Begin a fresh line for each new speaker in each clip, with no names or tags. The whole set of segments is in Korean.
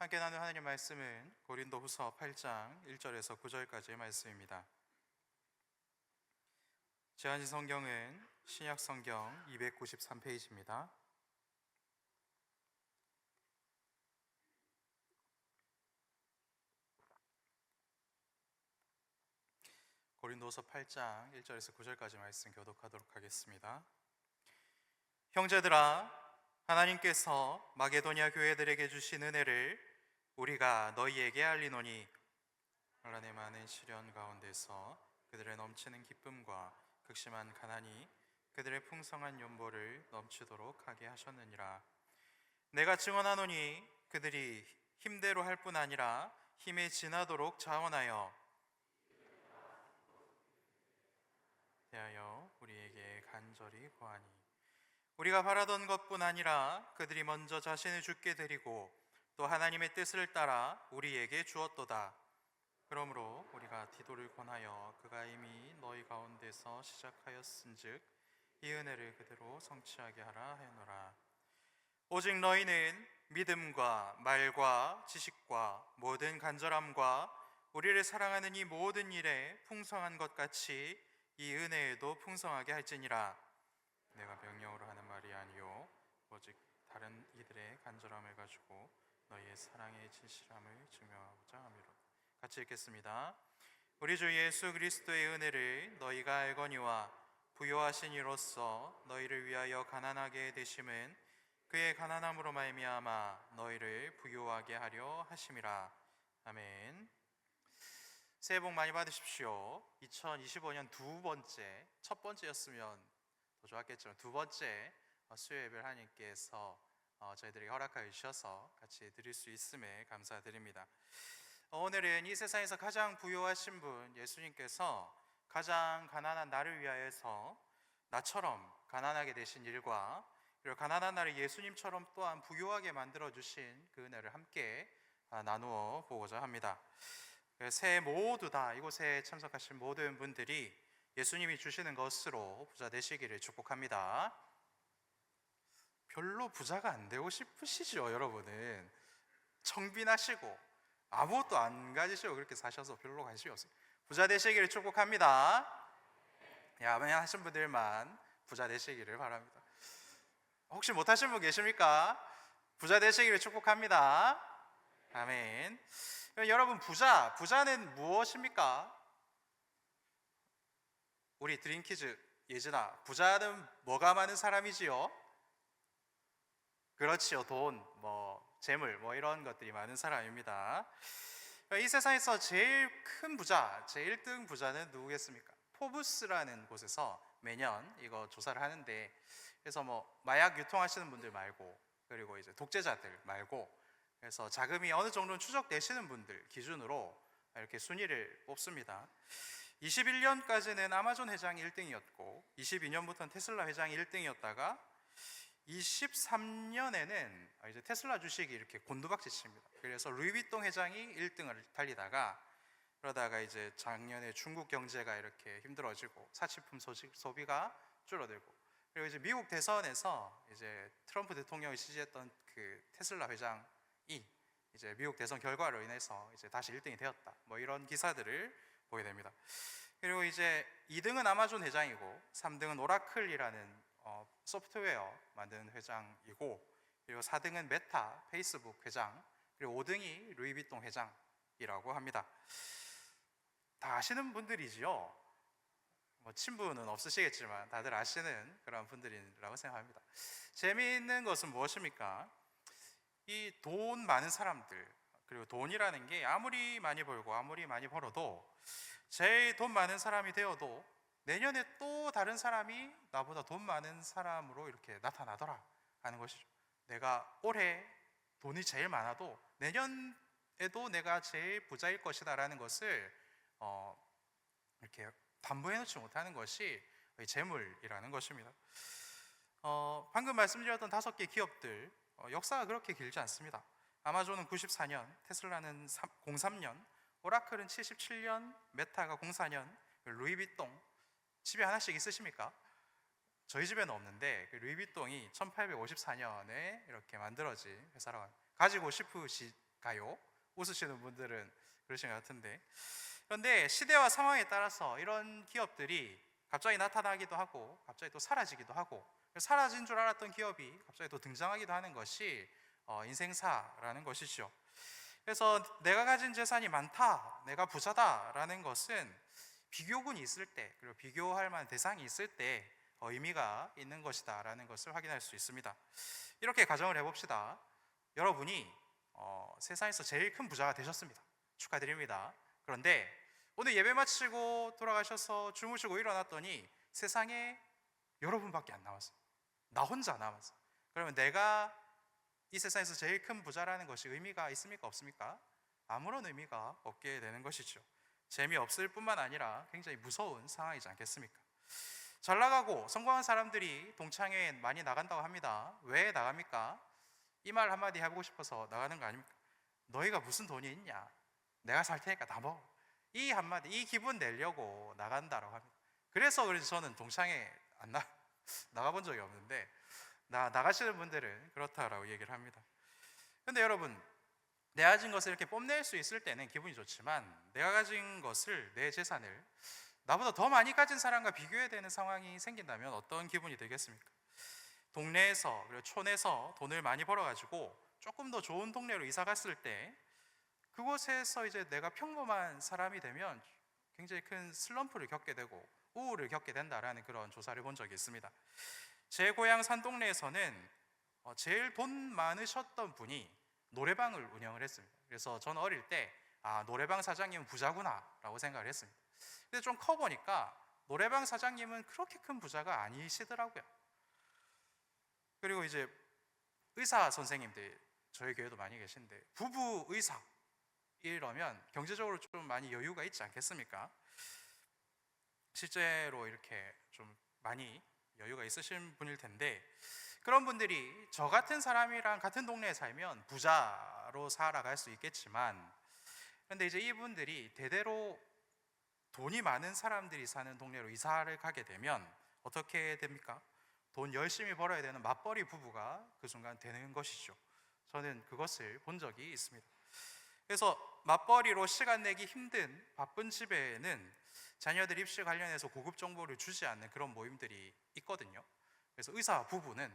함께 나눌 하나님 말씀은 고린도후서 8장 1절에서 9절까지의 말씀입니다. 제한지 성경은 신약 성경 293페이지입니다. 고린도후서 8장 1절에서 9절까지 말씀 교독하도록 하겠습니다. 형제들아, 하나님께서 마게도냐 교회들에게 주신 은혜를 우리가 너희에게 알리노니 혼란의 많은 시련 가운데서 그들의 넘치는 기쁨과 극심한 가난이 그들의 풍성한 연보를 넘치도록 하게 하셨느니라. 내가 증언하노니 그들이 힘대로 할 뿐 아니라 힘에 지나도록 자원하여 대하여 우리에게 간절히 구하니 우리가 바라던 것뿐 아니라 그들이 먼저 자신을 주께 드리고 또 하나님의 뜻을 따라 우리에게 주었도다. 그러므로 우리가 디도를 권하여 그가 이미 너희 가운데서 시작하였은즉 이 은혜를 그대로 성취하게 하라 하였노라. 오직 너희는 믿음과 말과 지식과 모든 간절함과 우리를 사랑하는 이 모든 일에 풍성한 것 같이 이 은혜에도 풍성하게 할지니라. 내가 명령으로 하는 말이 아니요 오직 다른 이들의 간절함을 가지고 너희의 사랑의 진실함을 증명하고자 함이로. 같이 읽겠습니다. 우리 주 예수 그리스도의 은혜를 너희가 알거니와 부요하신 이로써 너희를 위하여 가난하게 되심은 그의 가난함으로 말미암아 너희를 부요하게 하려 하심이라. 아멘. 새해 복 많이 받으십시오. 2025년 두 번째, 첫 번째였으면 더 좋았겠지만 두 번째 수요 예배를 하나님께서 저희들에게 허락하여 주셔서 같이 드릴 수 있음에 감사드립니다. 오늘은 이 세상에서 가장 부유하신 분 예수님께서 가장 가난한 나를 위하여서 나처럼 가난하게 되신 일과 그리고 가난한 나를 예수님처럼 또한 부유하게 만들어 주신 그 은혜를 함께 나누어 보고자 합니다. 새해 모두 다 이곳에 참석하신 모든 분들이 예수님이 주시는 것으로 부자 되시기를 축복합니다. 별로 부자가 안 되고 싶으시죠, 여러분은? 청빈하시고 아무것도 안 가지시고 그렇게 사셔서 별로 관심이 없어요. 부자 되시기를 축복합니다. 아멘 하신 분들만 부자 되시기를 바랍니다. 혹시 못하신 분 계십니까? 부자 되시기를 축복합니다. 아멘. 여러분, 부자는 무엇입니까? 우리 드림키즈 예진아, 부자는 뭐가 많은 사람이지요? 그렇지요. 돈, 재물, 이런 것들이 많은 사람입니다. 이 세상에서 제일 큰 부자, 제 1등 부자는 누구겠습니까? 포브스라는 곳에서 매년 이거 조사를 하는데, 그래서 마약 유통하시는 분들 말고, 그리고 이제 독재자들 말고, 그래서 자금이 어느 정도는 추적되시는 분들 기준으로 이렇게 순위를 뽑습니다. 21년까지는 아마존 회장이 1등이었고, 22년부터는 테슬라 회장이 1등이었다가 23년에는 이제 테슬라 주식이 이렇게 곤두박질칩니다. 그래서 루이비통 회장이 1등을 달리다가 그러다가 이제 작년에 중국 경제가 이렇게 힘들어지고 사치품 소비가 줄어들고 그리고 이제 미국 대선에서 이제 트럼프 대통령이 지지했던 그 테슬라 회장이 이제 미국 대선 결과로 인해서 이제 다시 1등이 되었다. 이런 기사들을 보게 됩니다. 그리고 이제 2등은 아마존 회장이고 3등은 오라클이라는 소프트웨어 만드는 회장이고 그리고 4등은 메타 페이스북 회장 그리고 5등이 루이비통 회장이라고 합니다. 다 아시는 분들이지요. 친분은 없으시겠지만 다들 아시는 그런 분들이라고 생각합니다. 재미있는 것은 무엇입니까? 이 돈 많은 사람들 그리고 돈이라는 게 아무리 많이 벌고 아무리 많이 벌어도 제일 돈 많은 사람이 되어도 내년에 또 다른 사람이 나보다 돈 많은 사람으로 이렇게 나타나더라 하는 것이죠. 내가 올해 돈이 제일 많아도 내년에도 내가 제일 부자일 것이다 라는 것을 이렇게 담보해 놓지 못하는 것이 재물이라는 것입니다. 방금 말씀드렸던 5개 기업들 역사가 그렇게 길지 않습니다. 아마존은 94년, 테슬라는 03년, 오라클은 77년, 메타가 04년, 루이비통 집에 하나씩 있으십니까? 저희 집에는 없는데 루이비통이 1854년에 이렇게 만들어진 회사라고 합니다. 가지고 아닌가요? 웃으시는 분들은 그러신 것 같은데, 그런데 시대와 상황에 따라서 이런 기업들이 갑자기 나타나기도 하고 갑자기 또 사라지기도 하고, 사라진 줄 알았던 기업이 갑자기 또 등장하기도 하는 것이 인생사라는 것이죠. 그래서 내가 가진 재산이 많다, 내가 부자다라는 것은 비교군이 있을 때, 그리고 비교할 만한 대상이 있을 때 의미가 있는 것이다라는 것을 확인할 수 있습니다. 이렇게 가정을 해봅시다. 여러분이 세상에서 제일 큰 부자가 되셨습니다. 축하드립니다. 그런데 오늘 예배 마치고 돌아가셔서 주무시고 일어났더니 세상에 여러분밖에 안 남았어요. 나 혼자 남았어요. 그러면 내가 이 세상에서 제일 큰 부자라는 것이 의미가 있습니까? 없습니까? 아무런 의미가 없게 되는 것이죠. 재미없을 뿐만 아니라 굉장히 무서운 상황이지 않겠습니까? 잘 나가고 성공한 사람들이 동창회에 많이 나간다고 합니다. 왜 나갑니까? 이 말 한마디 해보고 싶어서 나가는 거 아닙니까? 너희가 무슨 돈이 있냐? 내가 살 테니까 다 먹어. 이 한마디, 이 기분 내려고 나간다라고 합니다. 그래서 저는 동창회 안 나가본 적이 없는데, 나가시는 분들은 그렇다라고 얘기를 합니다. 근데 여러분, 내가 가진 것을 이렇게 뽐낼 수 있을 때는 기분이 좋지만, 내가 가진 것을, 내 재산을 나보다 더 많이 가진 사람과 비교해야 되는 상황이 생긴다면 어떤 기분이 들겠습니까? 동네에서, 그리고 촌에서 돈을 많이 벌어가지고 조금 더 좋은 동네로 이사 갔을 때, 그곳에서 이제 내가 평범한 사람이 되면 굉장히 큰 슬럼프를 겪게 되고 우울을 겪게 된다라는 그런 조사를 본 적이 있습니다. 제 고향 산동네에서는 제일 돈 많으셨던 분이 노래방을 운영을 했습니다. 그래서 저는 어릴 때 노래방 사장님은 부자구나 라고 생각을 했습니다. 근데 좀 커보니까 노래방 사장님은 그렇게 큰 부자가 아니시더라고요. 그리고 이제 의사 선생님들, 저희 교회도 많이 계신데 부부 의사 이러면 경제적으로 좀 많이 여유가 있지 않겠습니까? 실제로 이렇게 좀 많이 여유가 있으신 분일 텐데, 그런 분들이 저 같은 사람이랑 같은 동네에 살면 부자로 살아갈 수 있겠지만, 그런데 이제 이분들이 대대로 돈이 많은 사람들이 사는 동네로 이사를 가게 되면 어떻게 됩니까? 돈 열심히 벌어야 되는 맞벌이 부부가 그 순간 되는 것이죠. 저는 그것을 본 적이 있습니다. 그래서 맞벌이로 시간 내기 힘든 바쁜 집에는 자녀들 입시 관련해서 고급 정보를 주지 않는 그런 모임들이 있거든요. 그래서 의사 부부는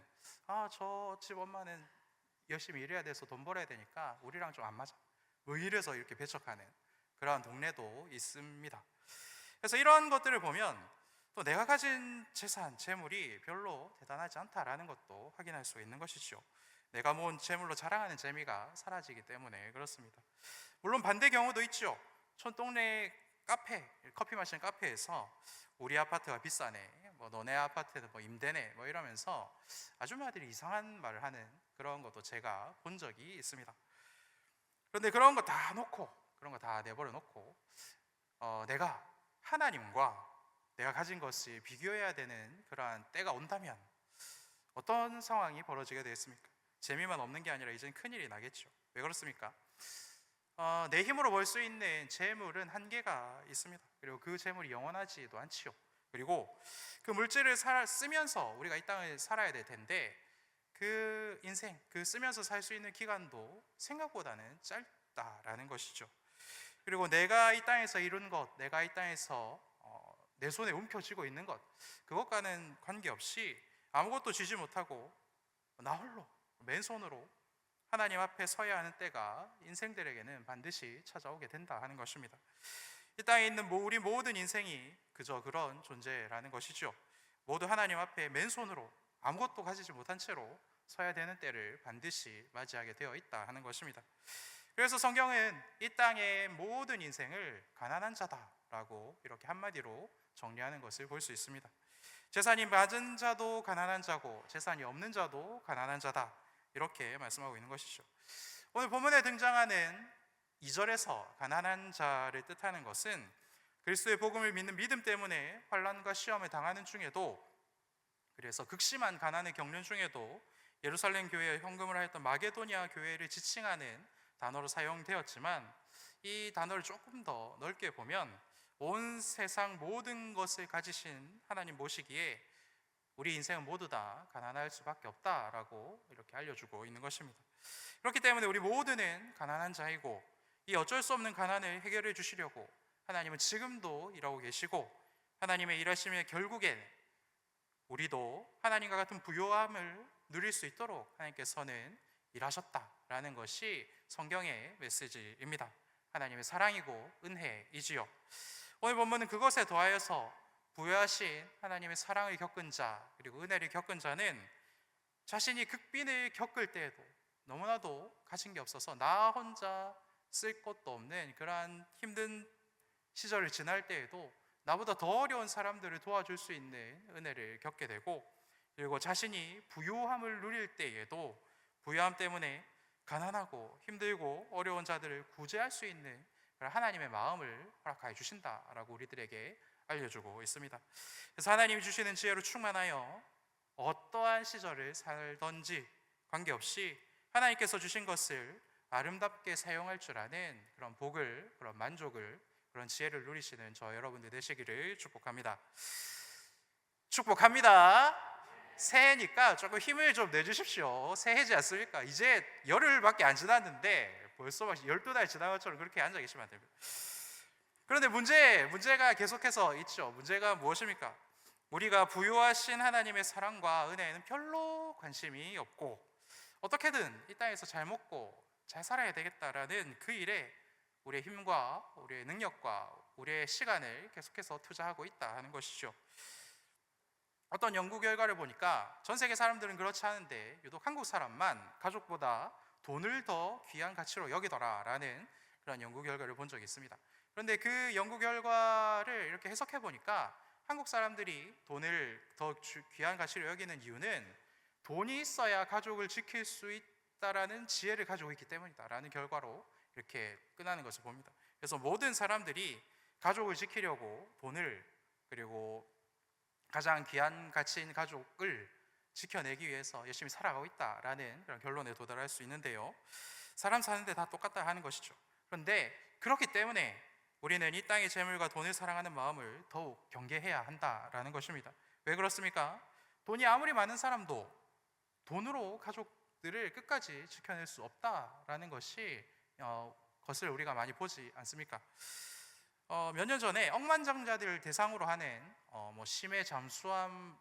저 집 엄마는 열심히 일해야 돼서 돈 벌어야 되니까 우리랑 좀 안 맞아, 뭐 이래서 이렇게 배척하는 그러한 동네도 있습니다. 그래서 이런 것들을 보면 또 내가 가진 재산, 재물이 별로 대단하지 않다라는 것도 확인할 수 있는 것이죠. 내가 모은 재물로 자랑하는 재미가 사라지기 때문에 그렇습니다. 물론 반대 경우도 있죠. 촌동네 카페, 커피 마시는 카페에서 우리 아파트가 비싸네, 뭐 너네 아파트는 뭐 임대네, 뭐 이러면서 아줌마들이 이상한 말을 하는 그런 것도 제가 본 적이 있습니다. 그런데 그런 거 다 놓고, 그런 거 다 내버려 놓고 내가 하나님과 내가 가진 것을 비교해야 되는 그러한 때가 온다면 어떤 상황이 벌어지게 되겠습니까? 재미만 없는 게 아니라 이젠 큰일이 나겠죠. 왜 그렇습니까? 내 힘으로 벌 수 있는 재물은 한계가 있습니다. 그리고 그 재물이 영원하지도 않지요. 그리고 그 물질을 쓰면서 우리가 이 땅을 살아야 될 텐데, 그 인생, 그 쓰면서 살 수 있는 기간도 생각보다는 짧다라는 것이죠. 그리고 내가 이 땅에서 이룬 것, 내가 이 땅에서 내 손에 움켜쥐고 있는 것, 그것과는 관계없이 아무것도 쥐지 못하고 나 홀로 맨손으로 하나님 앞에 서야 하는 때가 인생들에게는 반드시 찾아오게 된다 하는 것입니다. 이 땅에 있는 우리 모든 인생이 그저 그런 존재라는 것이죠. 모두 하나님 앞에 맨손으로 아무것도 가지지 못한 채로 서야 되는 때를 반드시 맞이하게 되어 있다 하는 것입니다. 그래서 성경은 이 땅의 모든 인생을 가난한 자다라고 이렇게 한마디로 정리하는 것을 볼 수 있습니다. 재산이 많은 자도 가난한 자고 재산이 없는 자도 가난한 자다, 이렇게 말씀하고 있는 것이죠. 오늘 본문에 등장하는 2절에서 가난한 자를 뜻하는 것은 그리스도의 복음을 믿는 믿음 때문에 환난과 시험을 당하는 중에도, 그래서 극심한 가난을 겪는 중에도 예루살렘 교회에 헌금을 하였던 마게도니아 교회를 지칭하는 단어로 사용되었지만, 이 단어를 조금 더 넓게 보면 온 세상 모든 것을 가지신 하나님 모시기에 우리 인생은 모두 다 가난할 수밖에 없다라고 이렇게 알려주고 있는 것입니다. 그렇기 때문에 우리 모두는 가난한 자이고, 이 어쩔 수 없는 가난을 해결해 주시려고 하나님은 지금도 일하고 계시고, 하나님의 일하심에 결국엔 우리도 하나님과 같은 부요함을 누릴 수 있도록 하나님께서는 일하셨다라는 것이 성경의 메시지입니다. 하나님의 사랑이고 은혜이지요. 오늘 본문은 그것에 더하여서 부여하신 하나님의 사랑을 겪은 자, 그리고 은혜를 겪은 자는 자신이 극빈을 겪을 때에도 너무나도 가진 게 없어서 나 혼자 쓸 것도 없는 그러한 힘든 시절을 지날 때에도 나보다 더 어려운 사람들을 도와줄 수 있는 은혜를 겪게 되고, 그리고 자신이 부요함을 누릴 때에도 부요함 때문에 가난하고 힘들고 어려운 자들을 구제할 수 있는 하나님의 마음을 허락하여 주신다라고 우리들에게 알려주고 있습니다. 그래서 하나님이 주시는 지혜로 충만하여 어떠한 시절을 살던지 관계없이 하나님께서 주신 것을 아름답게 사용할 줄 아는 그런 복을, 그런 만족을, 그런 지혜를 누리시는 저 여러분들 되시기를 축복합니다. 축복합니다. 새해니까 조금 힘을 좀 내주십시오. 새해지 않습니까? 이제 열흘밖에 안 지났는데 벌써 막 12달 지난 것처럼 그렇게 앉아 계시면 안 됩니다. 그런데 문제가 계속해서 있죠. 문제가 무엇입니까? 우리가 부요하신 하나님의 사랑과 은혜에는 별로 관심이 없고, 어떻게든 이 땅에서 잘 먹고 잘 살아야 되겠다라는 그 일에 우리의 힘과 우리의 능력과 우리의 시간을 계속해서 투자하고 있다 하는 것이죠. 어떤 연구 결과를 보니까 전 세계 사람들은 그렇지 않은데 유독 한국 사람만 가족보다 돈을 더 귀한 가치로 여기더라라는 그런 연구 결과를 본 적이 있습니다. 그런데 그 연구 결과를 이렇게 해석해 보니까 한국 사람들이 돈을 더 귀한 가치로 여기는 이유는 돈이 있어야 가족을 지킬 수 있다라는 지혜를 가지고 있기 때문이다라는 결과로 이렇게 끝나는 것을 봅니다. 그래서 모든 사람들이 가족을 지키려고 돈을, 그리고 가장 귀한 가치인 가족을 지켜내기 위해서 열심히 살아가고 있다라는 그런 결론에 도달할 수 있는데요. 사람 사는데 다 똑같다 하는 것이죠. 그런데 그렇기 때문에 우리는 이 땅의 재물과 돈을 사랑하는 마음을 더욱 경계해야 한다라는 것입니다. 왜 그렇습니까? 돈이 아무리 많은 사람도 돈으로 가족들을 끝까지 지켜낼 수 없다라는 것을 우리가 많이 보지 않습니까? 몇 년 전에 억만장자들 대상으로 하는 심해 잠수함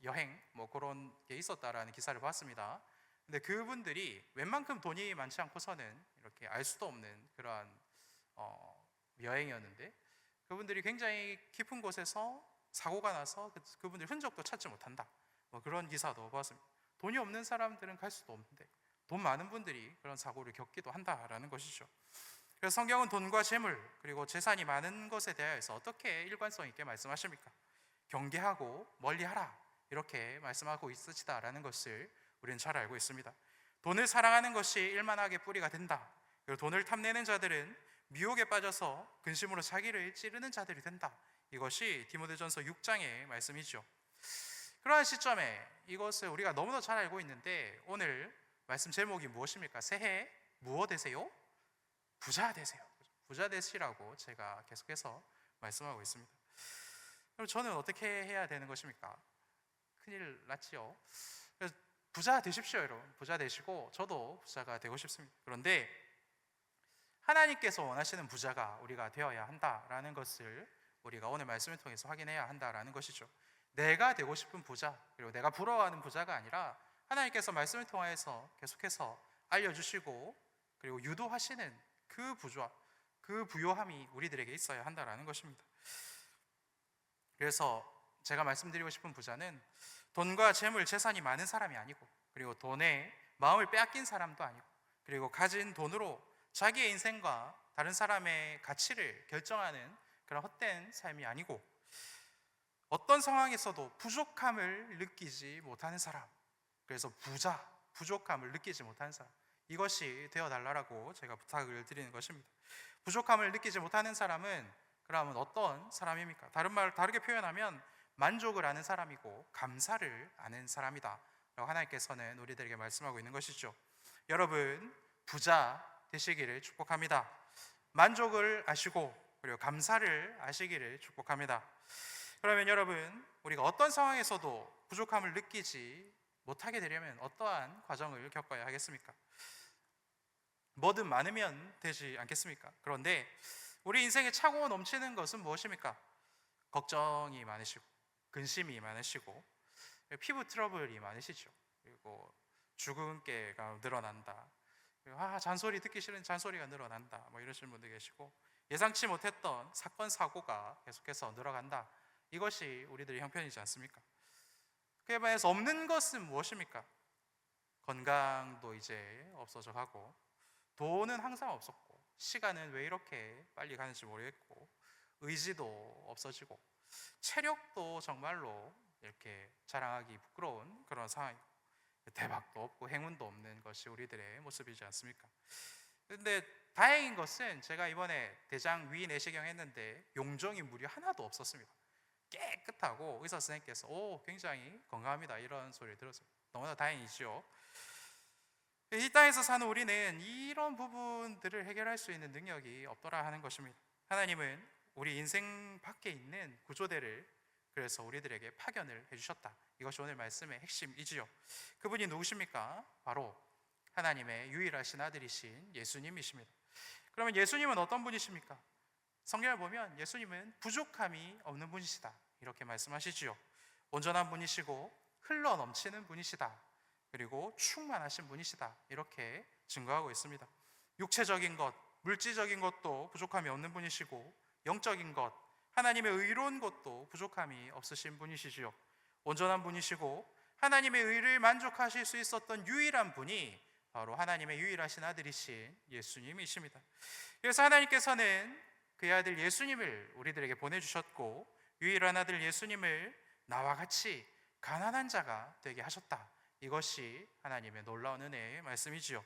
여행 그런 게 있었다라는 기사를 봤습니다. 근데 그분들이 웬만큼 돈이 많지 않고서는 이렇게 알 수도 없는 그러한 여행이었는데, 그분들이 굉장히 깊은 곳에서 사고가 나서 그분들 흔적도 찾지 못한다, 그런 기사도 봤습니다. 돈이 없는 사람들은 갈 수도 없는데 돈 많은 분들이 그런 사고를 겪기도 한다라는 것이죠. 그래서 성경은 돈과 재물 그리고 재산이 많은 것에 대해서 어떻게 일관성 있게 말씀하십니까? 경계하고 멀리하라, 이렇게 말씀하고 있으시다라는 것을 우리는 잘 알고 있습니다. 돈을 사랑하는 것이 일만하게 뿌리가 된다. 그리고 돈을 탐내는 자들은 미혹에 빠져서 근심으로 자기를 찌르는 자들이 된다. 이것이 디모데전서 6장의 말씀이죠. 그러한 시점에 이것을 우리가 너무나 잘 알고 있는데, 오늘 말씀 제목이 무엇입니까? 새해 무엇 되세요? 부자 되세요. 부자 되시라고 제가 계속해서 말씀하고 있습니다. 그럼 저는 어떻게 해야 되는 것입니까? 큰일 났지요. 그래서 부자 되십시오, 여러분. 부자 되시고 저도 부자가 되고 싶습니다. 그런데 하나님께서 원하시는 부자가 우리가 되어야 한다라는 것을 우리가 오늘 말씀을 통해서 확인해야 한다라는 것이죠. 내가 되고 싶은 부자, 그리고 내가 부러워하는 부자가 아니라 하나님께서 말씀을 통해서 계속해서 알려주시고 그리고 유도하시는 그 부요함이 우리들에게 있어야 한다라는 것입니다. 그래서 제가 말씀드리고 싶은 부자는 돈과 재물, 재산이 많은 사람이 아니고, 그리고 돈에 마음을 빼앗긴 사람도 아니고, 그리고 가진 돈으로 자기의 인생과 다른 사람의 가치를 결정하는 그런 헛된 삶이 아니고, 어떤 상황에서도 부족함을 느끼지 못하는 사람, 그래서 부족함을 느끼지 못하는 사람, 이것이 되어달라고 제가 부탁을 드리는 것입니다. 부족함을 느끼지 못하는 사람은 그러면 어떤 사람입니까? 다르게 표현하면 만족을 아는 사람이고 감사를 아는 사람이다 라고 하나님께서는 우리들에게 말씀하고 있는 것이죠. 여러분, 부자 되시기를 축복합니다. 만족을 아시고 그리고 감사를 아시기를 축복합니다. 그러면 여러분, 우리가 어떤 상황에서도 부족함을 느끼지 못하게 되려면 어떠한 과정을 겪어야 하겠습니까? 뭐든 많으면 되지 않겠습니까? 그런데 우리 인생에 차고 넘치는 것은 무엇입니까? 걱정이 많으시고, 근심이 많으시고, 피부 트러블이 많으시죠. 그리고 주근깨가 늘어난다. 그리고 잔소리 듣기 싫은 잔소리가 늘어난다. 뭐 이러시는 분들 계시고, 예상치 못했던 사건 사고가 계속해서 늘어간다. 이것이 우리들의 형편이지 않습니까? 그에 반해서 없는 것은 무엇입니까? 건강도 이제 없어져 가고, 돈은 항상 없었고, 시간은 왜 이렇게 빨리 가는지 모르겠고, 의지도 없어지고, 체력도 정말로 이렇게 자랑하기 부끄러운 그런 상황이고, 대박도 없고 행운도 없는 것이 우리들의 모습이지 않습니까? 그런데 다행인 것은 제가 이번에 대장 위 내시경 했는데 용종이 무려 하나도 없었습니다. 깨끗하고 의사 선생님께서 굉장히 건강합니다 이런 소리를 들었어요. 너무나 다행이죠. 이 땅에서 사는 우리는 이런 부분들을 해결할 수 있는 능력이 없더라 하는 것입니다. 하나님은 우리 인생 밖에 있는 구조대를 그래서 우리들에게 파견을 해주셨다. 이것이 오늘 말씀의 핵심이지요. 그분이 누구십니까? 바로 하나님의 유일하신 아들이신 예수님이십니다. 그러면 예수님은 어떤 분이십니까? 성경을 보면 예수님은 부족함이 없는 분이시다 이렇게 말씀하시지요. 온전한 분이시고 흘러 넘치는 분이시다. 그리고 충만하신 분이시다 이렇게 증거하고 있습니다. 육체적인 것, 물질적인 것도 부족함이 없는 분이시고 영적인 것, 하나님의 의로운 것도 부족함이 없으신 분이시지요. 온전한 분이시고 하나님의 의를 만족하실 수 있었던 유일한 분이 바로 하나님의 유일하신 아들이신 예수님이십니다. 그래서 하나님께서는 그의 아들 예수님을 우리들에게 보내주셨고 유일한 아들 예수님을 나와 같이 가난한 자가 되게 하셨다. 이것이 하나님의 놀라운 은혜의 말씀이지요.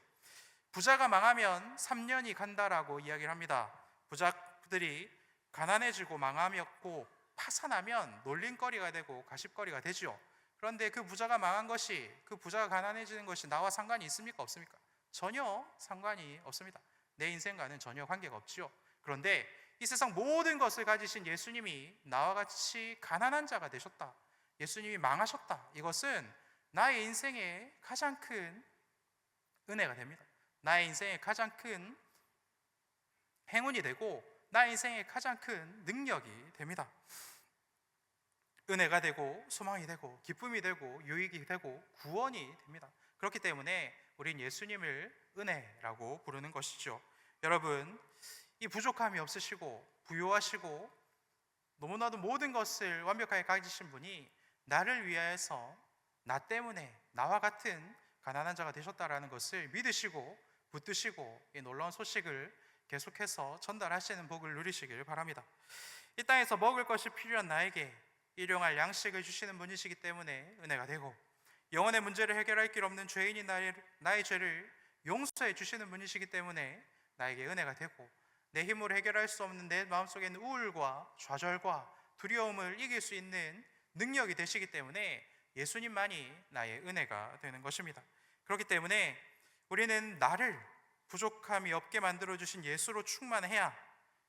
부자가 망하면 3년이 간다라고 이야기를 합니다. 부자들이 가난해지고 망하였고 파산하면 놀림거리가 되고 가십거리가 되지요. 그런데 그 부자가 망한 것이, 그 부자가 가난해지는 것이 나와 상관이 있습니까? 없습니까? 전혀 상관이 없습니다. 내 인생과는 전혀 관계가 없지요. 그런데 이 세상 모든 것을 가지신 예수님이 나와 같이 가난한 자가 되셨다. 예수님이 망하셨다. 이것은 나의 인생의 가장 큰 은혜가 됩니다. 나의 인생의 가장 큰 행운이 되고 나의 인생의 가장 큰 능력이 됩니다. 은혜가 되고 소망이 되고 기쁨이 되고 유익이 되고 구원이 됩니다. 그렇기 때문에 우린 예수님을 은혜라고 부르는 것이죠. 여러분, 이 부족함이 없으시고 부요하시고 너무나도 모든 것을 완벽하게 가지신 분이 나를 위하여서 나 때문에 나와 같은 가난한 자가 되셨다라는 것을 믿으시고 붙드시고 이 놀라운 소식을 계속해서 전달하시는 복을 누리시길 바랍니다. 이 땅에서 먹을 것이 필요한 나에게 일용할 양식을 주시는 분이시기 때문에 은혜가 되고, 영혼의 문제를 해결할 길 없는 죄인인 나의 죄를 용서해 주시는 분이시기 때문에 나에게 은혜가 되고, 내 힘으로 해결할 수 없는 내 마음속에 있는 우울과 좌절과 두려움을 이길 수 있는 능력이 되시기 때문에 예수님만이 나의 은혜가 되는 것입니다. 그렇기 때문에 우리는 나를 부족함이 없게 만들어주신 예수로 충만해야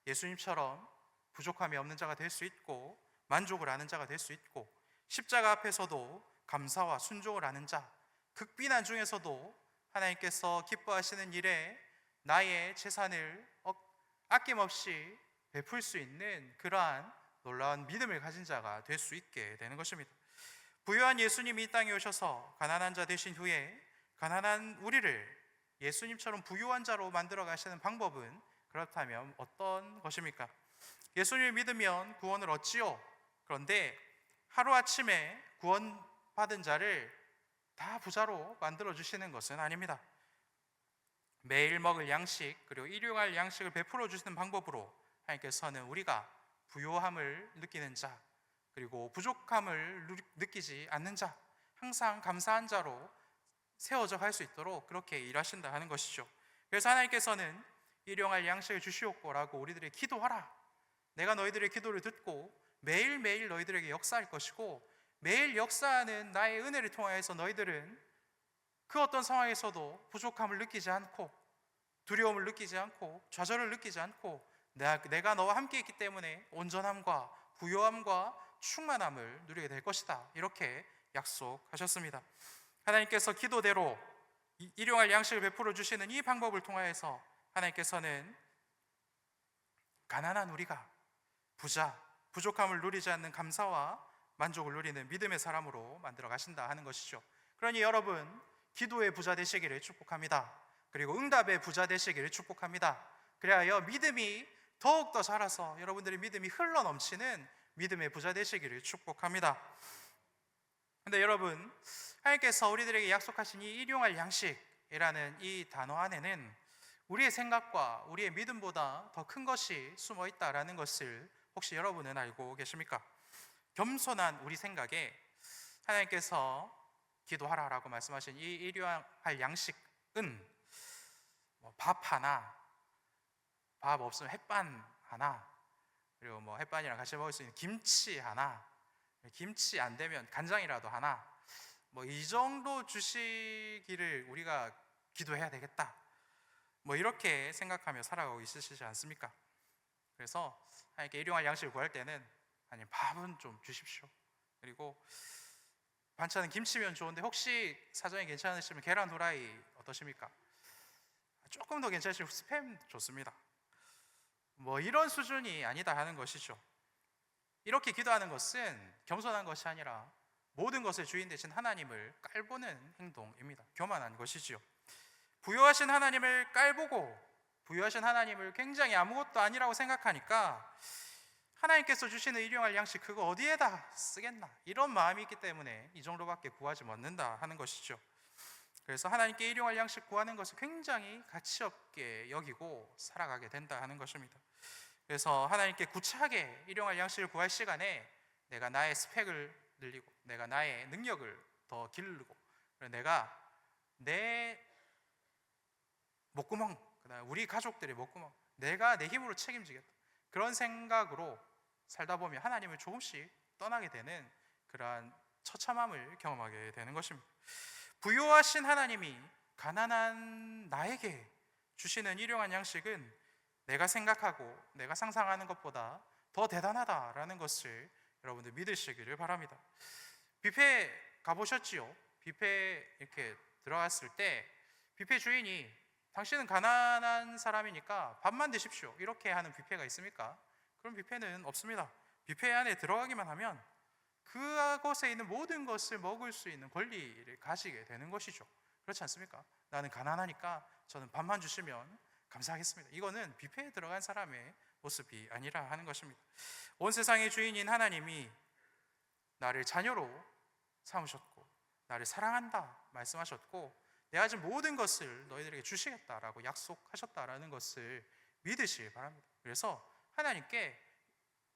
예수님처럼 부족함이 없는 자가 될 수 있고 만족을 하는 자가 될 수 있고, 십자가 앞에서도 감사와 순종을 하는 자, 극비난 중에서도 하나님께서 기뻐하시는 일에 나의 재산을 아낌없이 베풀 수 있는 그러한 놀라운 믿음을 가진 자가 될 수 있게 되는 것입니다. 부유한 예수님이 이 땅에 오셔서 가난한 자 되신 후에 가난한 우리를 예수님처럼 부유한 자로 만들어 가시는 방법은 그렇다면 어떤 것입니까? 예수님을 믿으면 구원을 얻지요. 그런데 하루아침에 구원받은 자를 다 부자로 만들어 주시는 것은 아닙니다. 매일 먹을 양식 그리고 일용할 양식을 베풀어 주시는 방법으로 하나님께서는 우리가 부요함을 느끼는 자, 그리고 부족함을 느끼지 않는 자, 항상 감사한 자로 세워져 갈 수 있도록 그렇게 일하신다 하는 것이죠. 그래서 하나님께서는 일용할 양식을 주시옵고라고 우리들의 기도하라. 내가 너희들의 기도를 듣고 매일매일 너희들에게 역사할 것이고, 매일 역사하는 나의 은혜를 통하여서 너희들은 그 어떤 상황에서도 부족함을 느끼지 않고 두려움을 느끼지 않고 좌절을 느끼지 않고 내가 너와 함께 있기 때문에 온전함과 부요함과 충만함을 누리게 될 것이다. 이렇게 약속하셨습니다. 하나님께서 기도대로 일용할 양식을 베풀어 주시는 이 방법을 통하여서 하나님께서는 가난한 우리가 부족함을 누리지 않는 감사와 만족을 누리는 믿음의 사람으로 만들어 가신다 하는 것이죠. 그러니 여러분, 기도의 부자 되시기를 축복합니다. 그리고 응답의 부자 되시기를 축복합니다. 그리하여 믿음이 더욱더 자라서 여러분들의 믿음이 흘러 넘치는 믿음의 부자 되시기를 축복합니다. 근데 여러분, 하나님께서 우리들에게 약속하신 이 일용할 양식이라는 이 단어 안에는 우리의 생각과 우리의 믿음보다 더 큰 것이 숨어 있다라는 것을 혹시 여러분은 알고 계십니까? 겸손한 우리 생각에 하나님께서 기도하라라고 말씀하신 이 일용할 양식은 밥 하나, 밥 없으면 햇반 하나, 그리고 햇반이랑 같이 먹을 수 있는 김치 하나, 김치 안 되면 간장이라도 하나, 이 정도 주시기를 우리가 기도해야 되겠다, 이렇게 생각하며 살아가고 있으시지 않습니까? 그래서 하나님께 일용할 양식을 구할 때는 하나님 밥은 좀 주십시오. 그리고 반찬은 김치면 좋은데 혹시 사정이 괜찮으시면 계란 후라이 어떠십니까? 조금 더 괜찮으시면 스팸 좋습니다. 이런 수준이 아니다 하는 것이죠. 이렇게 기도하는 것은 겸손한 것이 아니라 모든 것의 주인 되신 하나님을 깔보는 행동입니다. 교만한 것이지요. 부유하신 하나님을 깔보고 부유하신 하나님을 굉장히 아무것도 아니라고 생각하니까 하나님께서 주시는 일용할 양식 그거 어디에다 쓰겠나, 이런 마음이 있기 때문에 이 정도밖에 구하지 못는다 하는 것이죠. 그래서 하나님께 일용할 양식 구하는 것을 굉장히 가치 없게 여기고 살아가게 된다 하는 것입니다. 그래서 하나님께 구차하게 일용할 양식을 구할 시간에 내가 나의 스펙을 늘리고 내가 나의 능력을 더 기르고 내가 내 목구멍, 그다음에 우리 가족들의 목구멍, 내가 내 힘으로 책임지겠다, 그런 생각으로 살다 보면 하나님을 조금씩 떠나게 되는 그러한 처참함을 경험하게 되는 것입니다. 부유하신 하나님이 가난한 나에게 주시는 일용한 양식은 내가 생각하고 내가 상상하는 것보다 더 대단하다라는 것을 여러분들 믿으시기를 바랍니다. 뷔페 가보셨지요? 뷔페 이렇게 들어갔을 때 뷔페 주인이 당신은 가난한 사람이니까 밥만 드십시오, 이렇게 하는 뷔페가 있습니까? 그런 뷔페는 없습니다. 뷔페 안에 들어가기만 하면 그곳에 있는 모든 것을 먹을 수 있는 권리를 가지게 되는 것이죠. 그렇지 않습니까? 나는 가난하니까 저는 밥만 주시면 감사하겠습니다. 이거는 뷔페에 들어간 사람의 모습이 아니라 하는 것입니다. 온 세상의 주인인 하나님이 나를 자녀로 삼으셨고 나를 사랑한다 말씀하셨고 내가 가진 모든 것을 너희들에게 주시겠다라고 약속하셨다라는 것을 믿으시기 바랍니다. 그래서 하나님께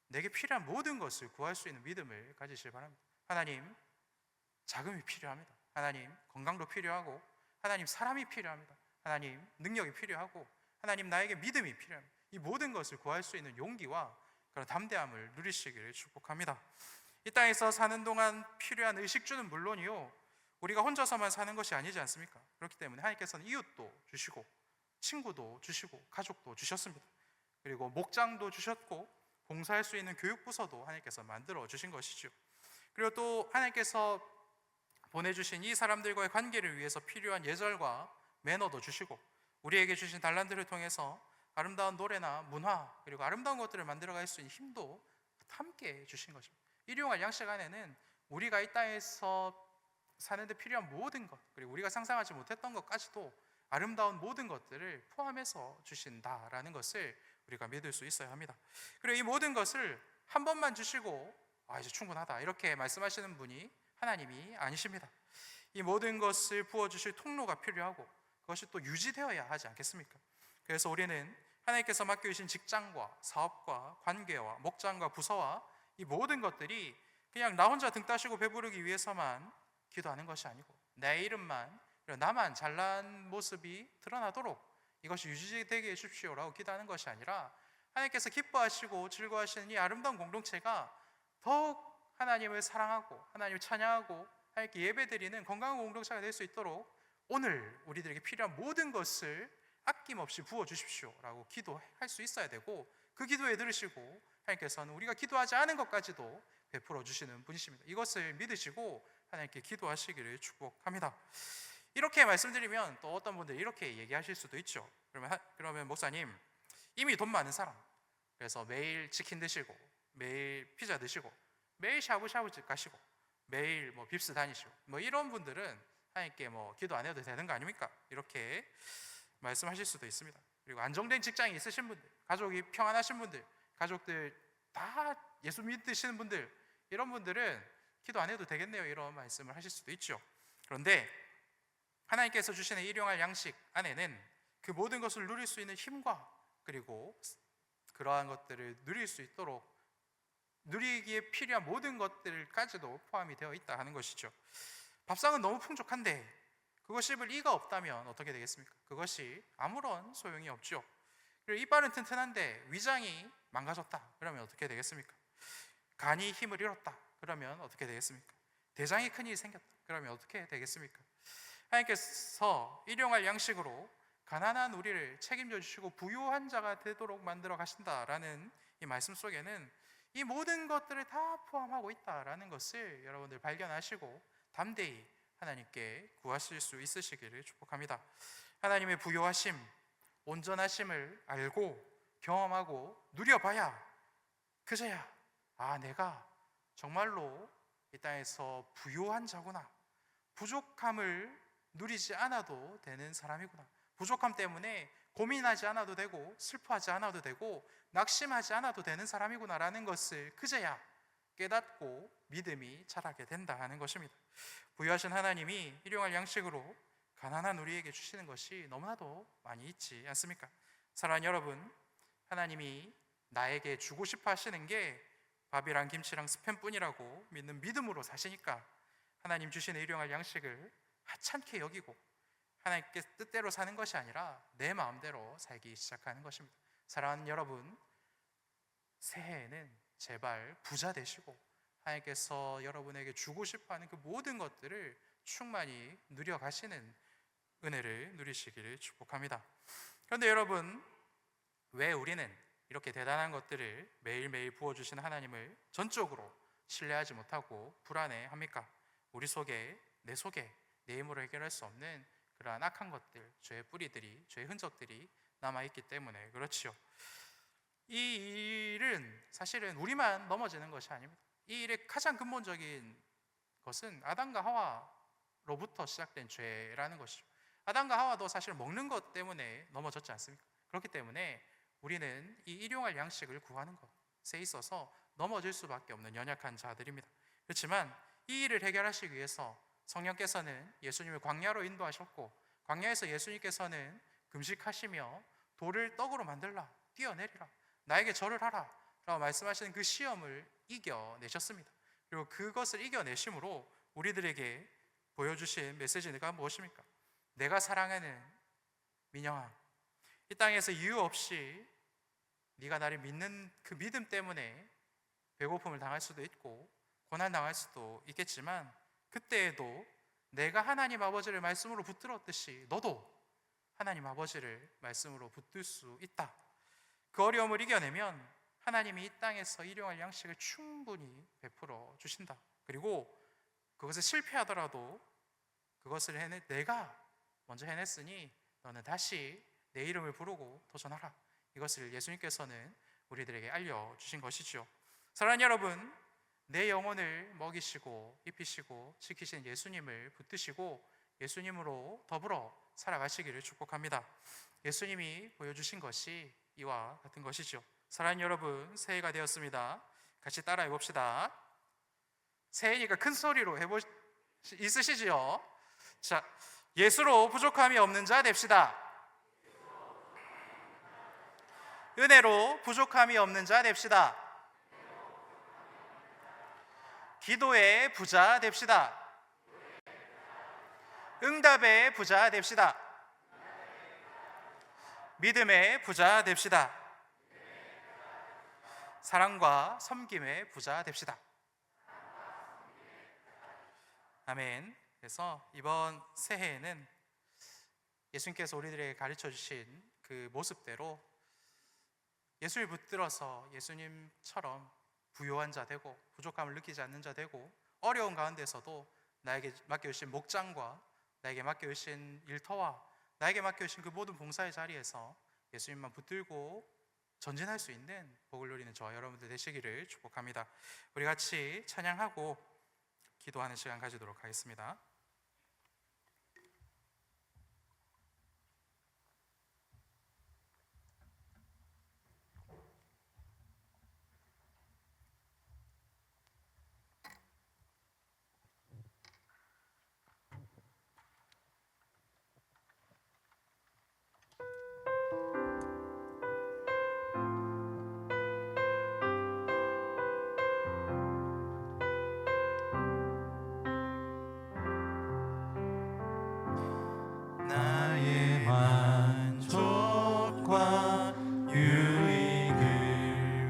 내게 필요한 모든 것을 구할 수 있는 믿음을 가지시기 바랍니다. 하나님, 자금이 필요합니다. 하나님, 건강도 필요하고 하나님, 사람이 필요합니다. 하나님, 능력이 필요하고 하나님, 나에게 믿음이 필요합니다. 이 모든 것을 구할 수 있는 용기와 그런 담대함을 누리시기를 축복합니다. 이 땅에서 사는 동안 필요한 의식주는 물론이요, 우리가 혼자서만 사는 것이 아니지 않습니까? 그렇기 때문에 하나님께서는 이웃도 주시고 친구도 주시고 가족도 주셨습니다. 그리고 목장도 주셨고 봉사할 수 있는 교육부서도 하나님께서 만들어 주신 것이죠. 그리고 또 하나님께서 보내주신 이 사람들과의 관계를 위해서 필요한 예절과 매너도 주시고 우리에게 주신 달란트를 통해서 아름다운 노래나 문화 그리고 아름다운 것들을 만들어갈 수 있는 힘도 함께 주신 것입니다. 일용할 양식 안에는 우리가 이 땅에서 사는데 필요한 모든 것 그리고 우리가 상상하지 못했던 것까지도 아름다운 모든 것들을 포함해서 주신다라는 것을 우리가 믿을 수 있어야 합니다. 그리고 이 모든 것을 한 번만 주시고 이제 충분하다 이렇게 말씀하시는 분이 하나님이 아니십니다. 이 모든 것을 부어주실 통로가 필요하고 그것이 또 유지되어야 하지 않겠습니까? 그래서 우리는 하나님께서 맡겨주신 직장과 사업과 관계와 목장과 부서와 이 모든 것들이 그냥 나 혼자 등 따시고 배부르기 위해서만 기도하는 것이 아니고 내 이름만 나만 잘난 모습이 드러나도록 이것이 유지되게 해주십시오라고 기도하는 것이 아니라 하나님께서 기뻐하시고 즐거워하시는 이 아름다운 공동체가 더욱 하나님을 사랑하고 하나님을 찬양하고 하나님께 예배드리는 건강한 공동체가 될 수 있도록 오늘 우리들에게 필요한 모든 것을 아낌없이 부어주십시오라고 기도할 수 있어야 되고 그 기도에 들으시고 하나님께서는 우리가 기도하지 않은 것까지도 베풀어 주시는 분이십니다. 이것을 믿으시고 하나님께 기도하시기를 축복합니다. 이렇게 말씀드리면 또 어떤 분들이 이렇게 얘기하실 수도 있죠. 그러면 목사님, 이미 돈 많은 사람, 그래서 매일 치킨 드시고 매일 피자 드시고 매일 샤브샤브집 가시고 매일 뭐 빕스 다니시고 뭐 이런 분들은 하나님께 뭐 기도 안 해도 되는 거 아닙니까? 이렇게 말씀하실 수도 있습니다. 그리고 안정된 직장이 있으신 분들, 가족이 평안하신 분들, 가족들 다 예수 믿으시는 분들, 이런 분들은 기도 안 해도 되겠네요, 이런 말씀을 하실 수도 있죠. 그런데 하나님께서 주시는 일용할 양식 안에는 그 모든 것을 누릴 수 있는 힘과 그리고 그러한 것들을 누릴 수 있도록 누리기에 필요한 모든 것들까지도 포함이 되어 있다 하는 것이죠. 밥상은 너무 풍족한데 그거 씹을 이가 없다면 어떻게 되겠습니까? 그것이 아무런 소용이 없죠. 그리고 이빨은 튼튼한데 위장이 망가졌다 그러면 어떻게 되겠습니까? 간이 힘을 잃었다 그러면 어떻게 되겠습니까? 대장이 큰 일이 생겼다 그러면 어떻게 되겠습니까? 하나님께서 일용할 양식으로 가난한 우리를 책임져 주시고 부유한 자가 되도록 만들어 가신다라는 이 말씀 속에는 이 모든 것들을 다 포함하고 있다라는 것을 여러분들 발견하시고 담대히 하나님께 구하실 수 있으시기를 축복합니다. 하나님의 부요하심, 온전하심을 알고 경험하고 누려봐야 그제야 내가 정말로 이 땅에서 부요한 자구나, 부족함을 누리지 않아도 되는 사람이구나, 부족함 때문에 고민하지 않아도 되고 슬퍼하지 않아도 되고 낙심하지 않아도 되는 사람이구나 라는 것을 그제야 깨닫고 믿음이 자라게 된다 하는 것입니다. 부유하신 하나님이 일용할 양식으로 가난한 우리에게 주시는 것이 너무나도 많이 있지 않습니까? 사랑하는 여러분, 하나님이 나에게 주고 싶어 하시는 게 밥이랑 김치랑 스팸뿐이라고 믿는 믿음으로 사시니까 하나님 주시는 일용할 양식을 하찮게 여기고 하나님께 뜻대로 사는 것이 아니라 내 마음대로 살기 시작하는 것입니다. 사랑하는 여러분, 새해에는 제발 부자 되시고 하나님께서 여러분에게 주고 싶어하는 그 모든 것들을 충만히 누려가시는 은혜를 누리시기를 축복합니다. 그런데 여러분, 왜 우리는 이렇게 대단한 것들을 매일매일 부어주시는 하나님을 전적으로 신뢰하지 못하고 불안해합니까? 우리 속에, 내 속에 내 힘으로 해결할 수 없는 그러한 악한 것들, 죄의 뿌리들이, 죄의 흔적들이 남아있기 때문에 그렇지요. 이 일은 사실은 우리만 넘어지는 것이 아닙니다. 이 일의 가장 근본적인 것은 아담과 하와로부터 시작된 죄라는 것이죠. 아담과 하와도 사실 먹는 것 때문에 넘어졌지 않습니까? 그렇기 때문에 우리는 이 일용할 양식을 구하는 것에 있어서 넘어질 수밖에 없는 연약한 자들입니다. 그렇지만 이 일을 해결하시기 위해서 성령께서는 예수님을 광야로 인도하셨고, 광야에서 예수님께서는 금식하시며 돌을 떡으로 만들라, 뛰어내리라, 나에게 절을 하라 라고 말씀하시는 그 시험을 이겨내셨습니다. 그리고 그것을 이겨내심으로 우리들에게 보여주신 메시지가 무엇입니까? 내가 사랑하는 민영아, 이 땅에서 이유 없이 네가 나를 믿는 그 믿음 때문에 배고픔을 당할 수도 있고 고난 당할 수도 있겠지만, 그때에도 내가 하나님 아버지를 말씀으로 붙들었듯이 너도 하나님 아버지를 말씀으로 붙들 수 있다. 그 어려움을 이겨내면 하나님이 이 땅에서 일용할 양식을 충분히 베풀어 주신다. 그리고 그것을 실패하더라도 그것을 내가 먼저 해냈으니 너는 다시 내 이름을 부르고 도전하라. 이것을 예수님께서는 우리들에게 알려주신 것이죠. 사랑하는 여러분, 내 영혼을 먹이시고 입히시고 지키신 예수님을 붙드시고 예수님으로 더불어 살아가시기를 축복합니다. 예수님이 보여주신 것이 이와 같은 것이죠. 사랑하는 여러분, 새해가 되었습니다. 같이 따라해 봅시다. 새해니까 큰 소리로 있으시지요? 자, 예수로 부족함이 없는 자 됩시다. 은혜로 부족함이 없는 자 됩시다. 기도의 부자 됩시다. 응답의 부자 됩시다. 믿음의 부자 됩시다. 사랑과 섬김의 부자 됩시다. 아멘. 그래서 이번 새해에는 예수님께서 우리들에게 가르쳐 주신 그 모습대로 예수를 붙들어서 예수님처럼 부요한 자 되고 부족함을 느끼지 않는 자 되고 어려운 가운데서도 나에게 맡겨주신 목장과 나에게 맡겨주신 일터와 나에게 맡겨주신 그 모든 봉사의 자리에서 예수님만 붙들고 전진할 수 있는 복을 누리는 저와 여러분들 되시기를 축복합니다. 우리 같이 찬양하고 기도하는 시간 가지도록 하겠습니다. 나의 만족과 유익을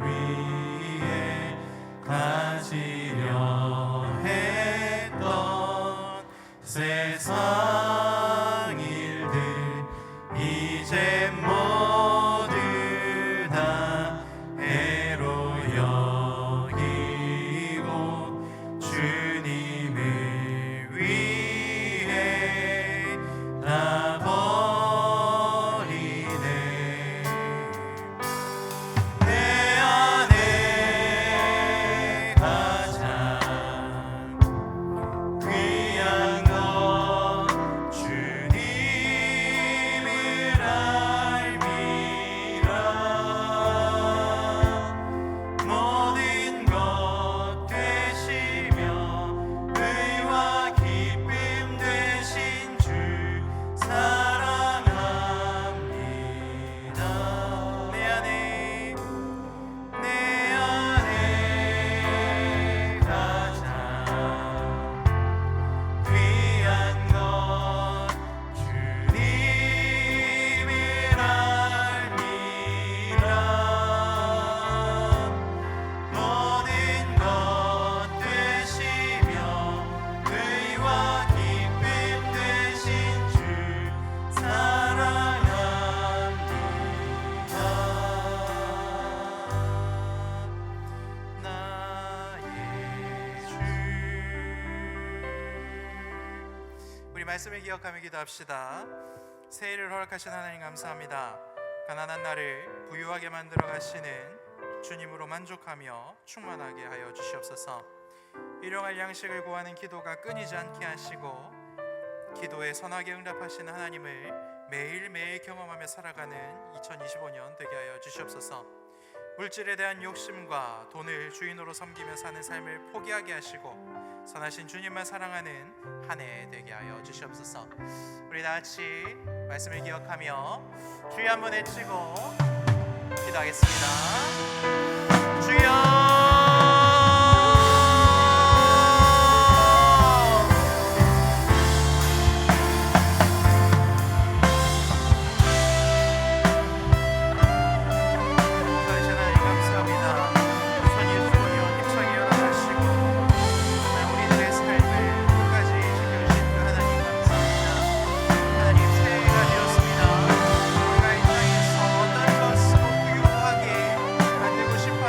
위해 가지려 했던 세상 일들 이제 모두 다 해로 여기고 주님을 위해 다 버리네. 내 안에 가장 귀한 건 주님을 알미라. 모든 것 되시며 의와 기쁨 되신 주 사랑합니다. 내 안에 가장 귀한 건 주님을 알미라. 모든 것 되시며 의와 기쁨 되신 주 사랑합니다. 나의 주. 우리 말씀을 기억하며 기도합시다. 새해를 허락하신 하나님 감사합니다. 가난한 나를 부유하게 만들어 가시는 주님으로 만족하며 충만하게 하여 주시옵소서. 일용할 양식을 구하는 기도가 끊이지 않게 하시고 기도에 선하게 응답하시는 하나님을 매일매일 경험하며 살아가는 2025년 되게 하여 주시옵소서. 물질에 대한 욕심과 돈을 주인으로 섬기며 사는 삶을 포기하게 하시고 선하신 주님만 사랑하는 한 해 되게 하여 주시옵소서. 우리 다같이 말씀을 기억하며 주여 한번 외치고 기도하겠습니다. 주여. 만들고 싶은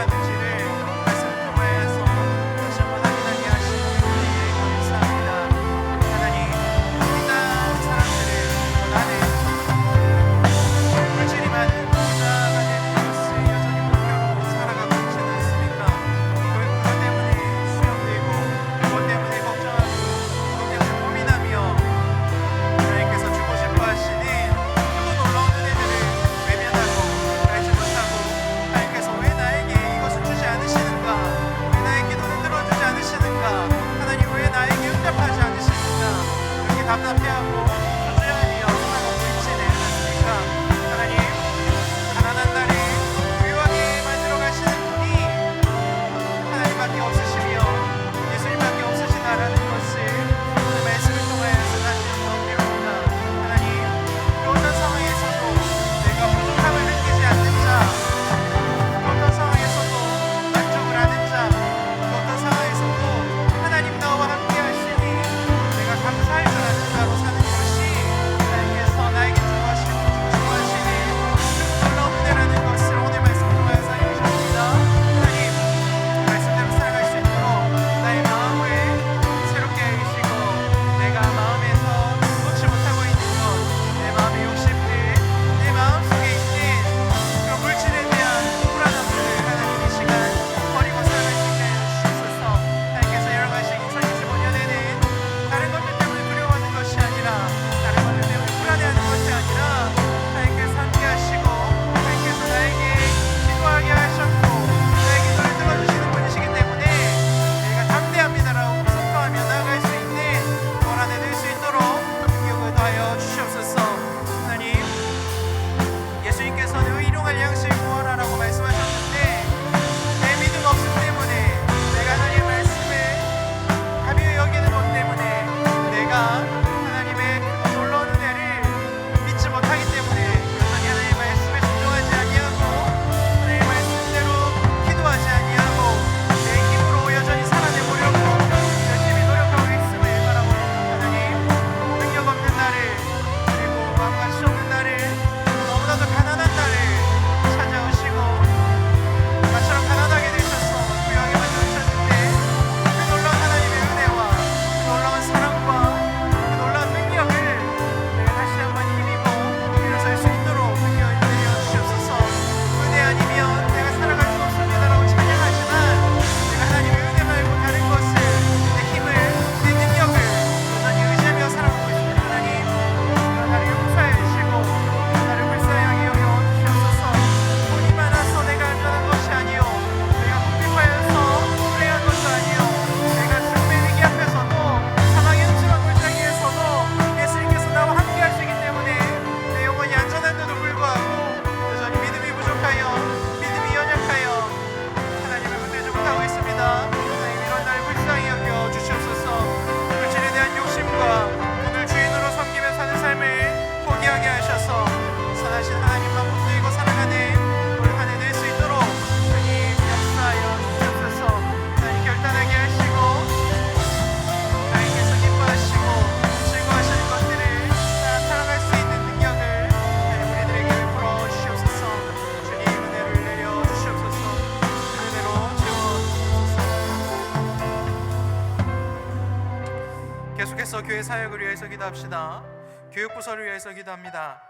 교회 사역을 위해서 기도합시다. 교육부서를 위해서 기도합니다.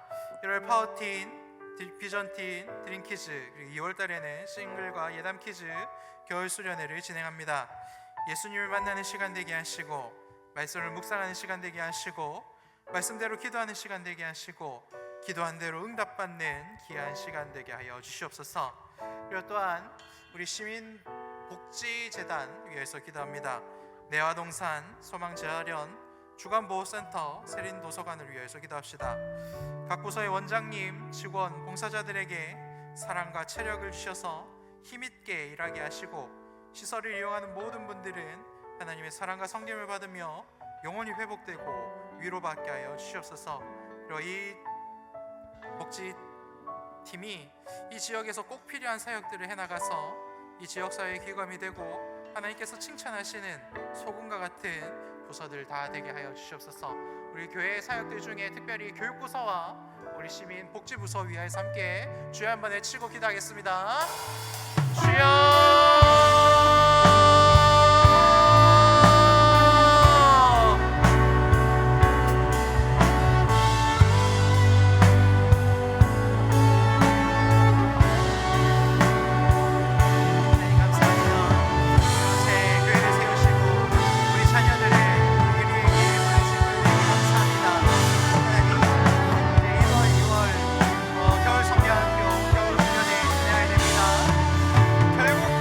1월 파워틴, 비전틴, 드림키즈, 그리고 2월 달에는 싱글과 예담 키즈 겨울 수련회를 진행합니다. 예수님을 만나는 시간 되게 하시고, 말씀을 묵상하는 시간 되게 하시고, 말씀대로 기도하는 시간 되게 하시고, 기도한 대로 응답받는 귀한 시간 되게 하여 주시옵소서. 그리고 또한 우리 시민복지재단 위해서 기도합니다. 내화동산, 소망재활연, 주간보호센터, 세린도서관을 위해서 기도합시다. 각 부서의 원장님, 직원, 봉사자들에게 사랑과 체력을 주셔서 힘있게 일하게 하시고, 시설을 이용하는 모든 분들은 하나님의 사랑과 성김을 받으며 영혼이 회복되고 위로받게 하여 주시옵소서. 그리고 이 복지팀이 이 지역에서 꼭 필요한 사역들을 해나가서 이 지역사회의 귀감이 되고 하나님께서 칭찬하시는 소금과 같은 부서들 다 되게 하여 주시옵소서. 우리 교회 사역들 중에 특별히 교육부서와 우리 시민 복지부서 위하여서 함께 주여 한번 외치고 기도하겠습니다. 주여! 결국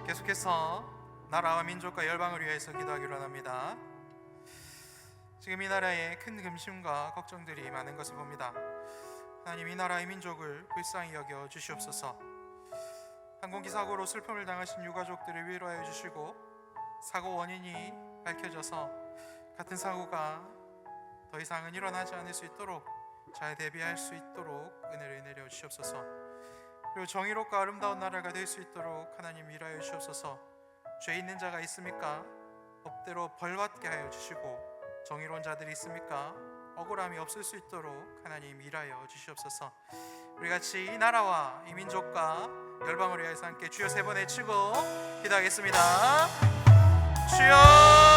계속해서 나라와 민족과 열방을 위해서 기도하기로 합니다. 지금 이 나라에 큰 근심과 걱정들이 많은 것을 봅니다. 하나님, 이 나라의 민족을 불쌍히 여겨 주시옵소서. 항공기 사고로 슬픔을 당하신 유가족들을 위로하여 주시고, 사고 원인이 밝혀져서 같은 사고가 더 이상은 일어나지 않을 수 있도록 잘 대비할 수 있도록 은혜를 내려 주시옵소서. 그리고 정의롭고 아름다운 나라가 될 수 있도록 하나님 일하여 주시옵소서. 죄 있는 자가 있습니까? 법대로 벌받게 하여 주시고, 정의로운 자들이 있습니까? 억울함이 없을 수 있도록 하나님 일하여 주시옵소서. 우리 같이 이 나라와 이 민족과 열방을 위해서 함께 주여 3번 외치고 기도하겠습니다. 주여,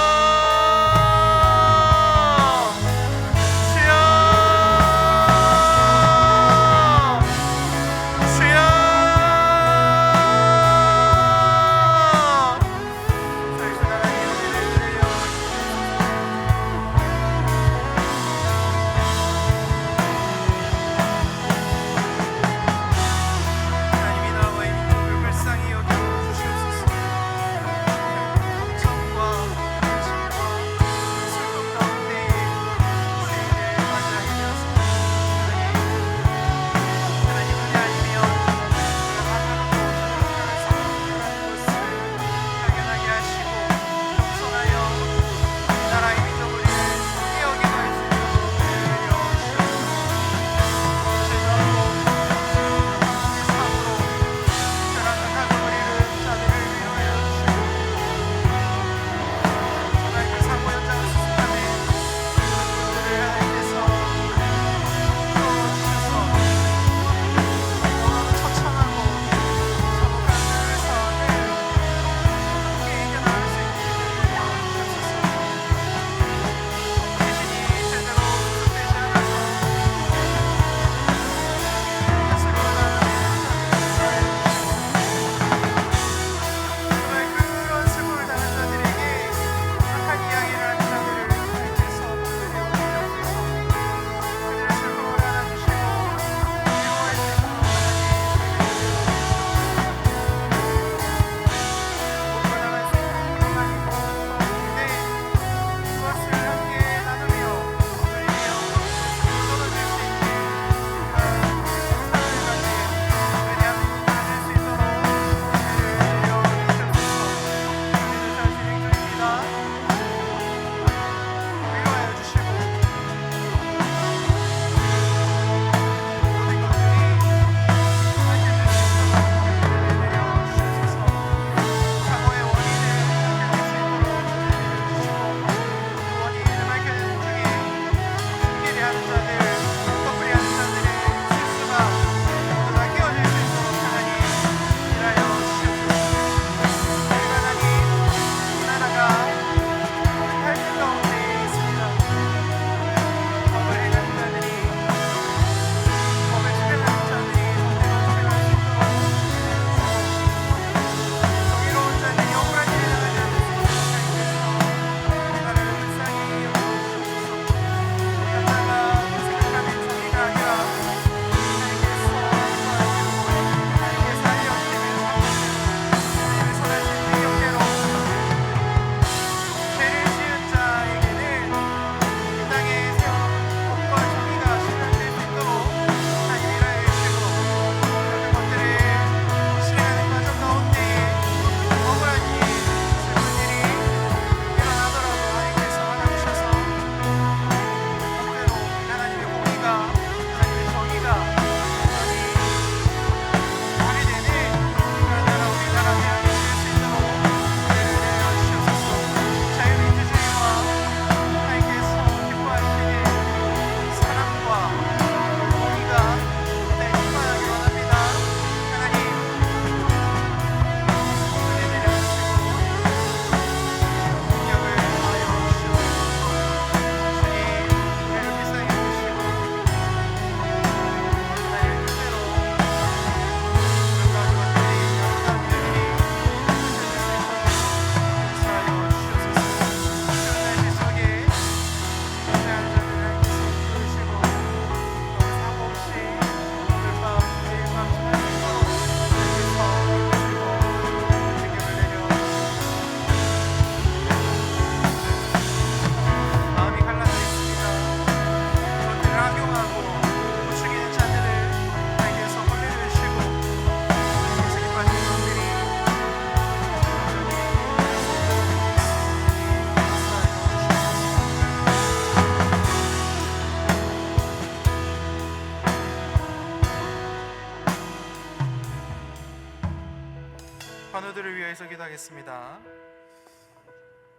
환우들을 위해서 기도하겠습니다.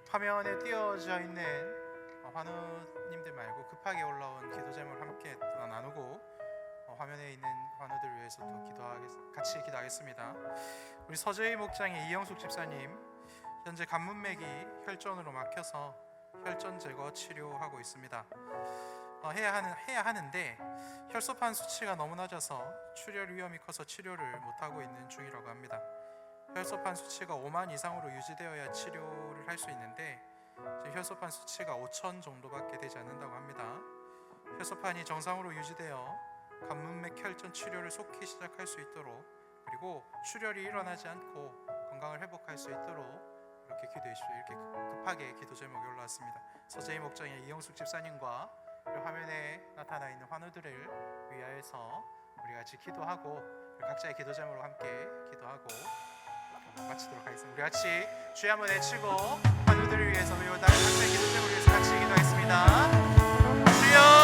화면에 띄어져 있는 환우님들 말고 급하게 올라온 기도 제목을 함께 또 나누고 화면에 있는 환우들을 위해서 또 같이 기도하겠습니다. 우리 서재희 목장의 이영숙 집사님, 현재 간문맥이 혈전으로 막혀서 혈전 제거 치료하고 있습니다. 해야 하는데 혈소판 수치가 너무 낮아서 출혈 위험이 커서 치료를 못하고 있는 중이라고 합니다. 혈소판 수치가 5만 이상으로 유지되어야 치료를 할 수 있는데 지금 혈소판 수치가 5천 정도밖에 되지 않는다고 합니다. 혈소판이 정상으로 유지되어 간문맥 혈전 치료를 속히 시작할 수 있도록, 그리고 출혈이 일어나지 않고 건강을 회복할 수 있도록 이렇게 기도해 주십시오. 이렇게 급하게 기도 제목이 올라왔습니다. 서재희 목장의 이영숙 집사님과 화면에 나타나 있는 환우들을 위하여서 우리 같이 기도하고 각자의 기도 제목으로 함께 기도하고 마치도록 하겠습니다. 우리 같이 주여 한번 외치고 환우들을 위해서, 그리고 다른 각자의 기도 제목을 위해서 같이 기도하겠습니다. 주여